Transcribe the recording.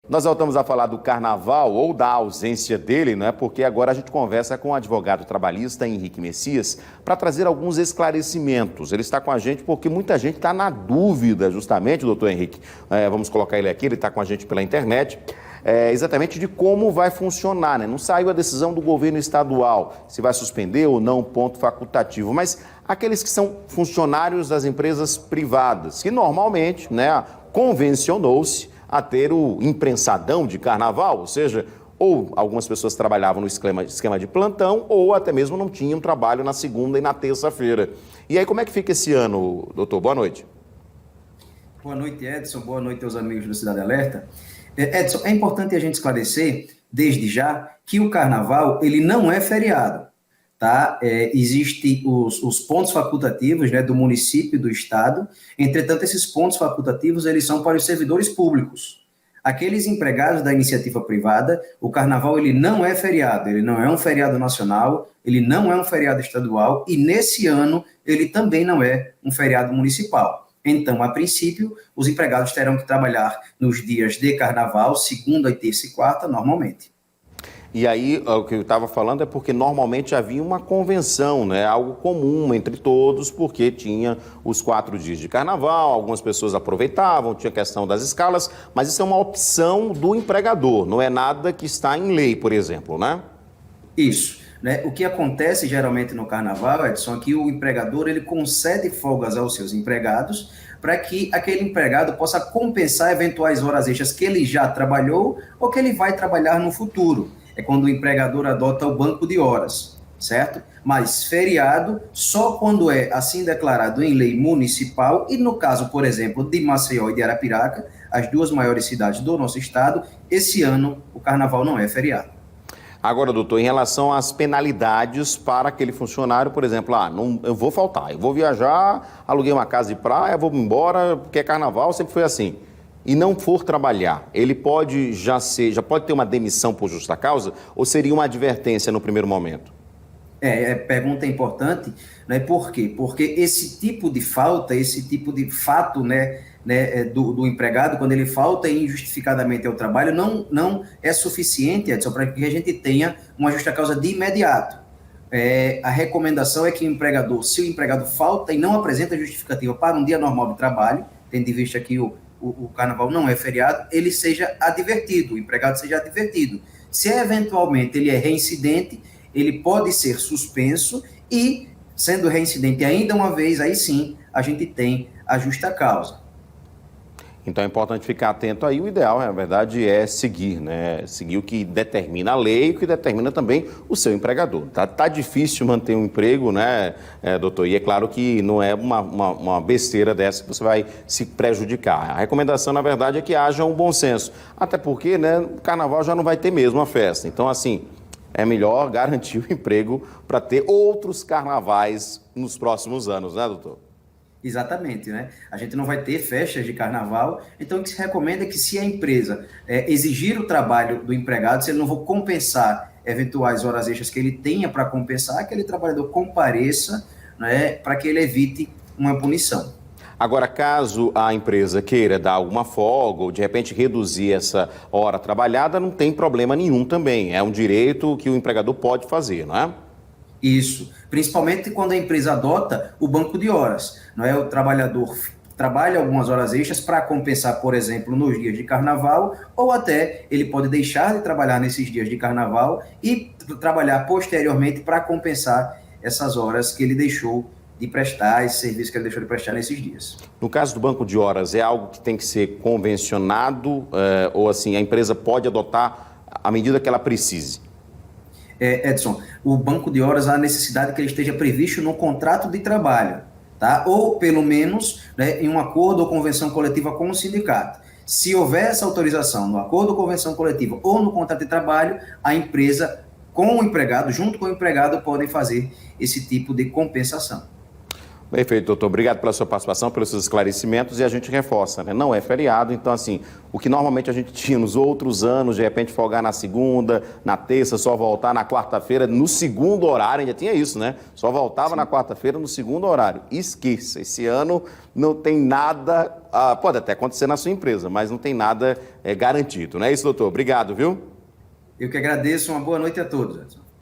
Nós voltamos a falar do carnaval ou da ausência dele, não é? Porque agora a gente conversa com o advogado trabalhista Henrique Messias para trazer alguns esclarecimentos. Ele está com a gente porque muita gente está na dúvida, justamente, doutor Henrique. Vamos colocar ele aqui, ele está com a gente pela internet. Exatamente de como vai funcionar, né? Não saiu a decisão do governo estadual, se vai suspender ou não, ponto facultativo, mas aqueles que são funcionários das empresas privadas, que normalmente, né, convencionou-se a ter o imprensadão de carnaval, ou seja, ou algumas pessoas trabalhavam no esquema de plantão, ou até mesmo não tinham trabalho na segunda e na terça-feira. E aí, como é que fica esse ano, doutor? Boa noite. Boa noite, Edson. Boa noite aos amigos do Cidade Alerta. Edson, é importante a gente esclarecer, desde já, que o carnaval, ele não é feriado, tá? Existem os pontos facultativos, né, do município e do estado. Entretanto, esses pontos facultativos, eles são para os servidores públicos. Aqueles empregados da iniciativa privada, o carnaval, ele não é feriado, ele não é um feriado nacional, ele não é um feriado estadual e, nesse ano, ele também não é um feriado municipal. Então, a princípio, os empregados terão que trabalhar nos dias de carnaval, segunda, terça e quarta, normalmente. E aí, o que eu estava falando é porque normalmente havia uma convenção, né? Algo comum entre todos, porque tinha os 4 dias de carnaval, algumas pessoas aproveitavam, tinha a questão das escalas, mas isso é uma opção do empregador, não é nada que está em lei, por exemplo, né? Isso. Né? O que acontece geralmente no carnaval, Edson, é que o empregador ele concede folgas aos seus empregados para que aquele empregado possa compensar eventuais horas extras que ele já trabalhou ou que ele vai trabalhar no futuro. É quando o empregador adota o banco de horas, certo? Mas feriado só quando é assim declarado em lei municipal e no caso, por exemplo, de Maceió e de Arapiraca, as 2 maiores cidades do nosso estado, esse ano o carnaval não é feriado. Agora, doutor, em relação às penalidades para aquele funcionário, por exemplo, não, eu vou faltar, eu vou viajar, aluguei uma casa de praia, vou embora, porque é carnaval, sempre foi assim, e não for trabalhar, ele pode já pode ter uma demissão por justa causa ou seria uma advertência no primeiro momento? Pergunta importante, né? Por quê? Porque esse tipo de falta, esse tipo de fato, né, do empregado, quando ele falta injustificadamente ao trabalho, não é suficiente, Edson, para que a gente tenha uma justa causa de imediato. A recomendação é que o empregador, se o empregado falta e não apresenta justificativa para um dia normal de trabalho, tendo em vista que o carnaval não é feriado, ele seja advertido, o empregado seja advertido. Se eventualmente ele é reincidente, ele pode ser suspenso e, sendo reincidente ainda uma vez, aí sim a gente tem a justa causa. Então é importante ficar atento aí. O ideal, na verdade, é seguir, né? Seguir o que determina a lei e o que determina também o seu empregador. Tá difícil manter um emprego, né, doutor? E é claro que não é uma besteira dessa que você vai se prejudicar. A recomendação, na verdade, é que haja um bom senso. Até porque, né, o carnaval já não vai ter mesmo a festa. Então, assim, é melhor garantir o emprego para ter outros carnavais nos próximos anos, né, doutor? Exatamente, né? A gente não vai ter festas de carnaval, então o que se recomenda é que se a empresa exigir o trabalho do empregado, se ele não for compensar eventuais horas extras que ele tenha para compensar, aquele trabalhador compareça, né, para que ele evite uma punição. Agora, caso a empresa queira dar alguma folga ou de repente reduzir essa hora trabalhada, não tem problema nenhum também. É um direito que o empregador pode fazer, não é? Isso, principalmente quando a empresa adota o banco de horas, não é? O trabalhador trabalha algumas horas extras para compensar, por exemplo, nos dias de carnaval, ou até ele pode deixar de trabalhar nesses dias de carnaval e trabalhar posteriormente para compensar essas horas que ele deixou de prestar, esse serviço que ele deixou de prestar nesses dias. No caso do banco de horas, é algo que tem que ser convencionado ou assim, a empresa pode adotar à medida que ela precise? Edson, o banco de horas há necessidade que ele esteja previsto no contrato de trabalho, tá? Ou pelo menos, né, em um acordo ou convenção coletiva com o sindicato. Se houver essa autorização no acordo ou convenção coletiva ou no contrato de trabalho, a empresa com o empregado, junto com o empregado, podem fazer esse tipo de compensação. Perfeito, doutor. Obrigado pela sua participação, pelos seus esclarecimentos, e a gente reforça, né? Não é feriado, então assim, o que normalmente a gente tinha nos outros anos, de repente folgar na segunda, na terça, só voltar na quarta-feira, no segundo horário, ainda tinha isso, né? Só voltava na quarta-feira no segundo horário. Esqueça, esse ano não tem nada, pode até acontecer na sua empresa, mas não tem nada garantido, não é isso, doutor? Obrigado, viu? Eu que agradeço, uma boa noite a todos, Edson.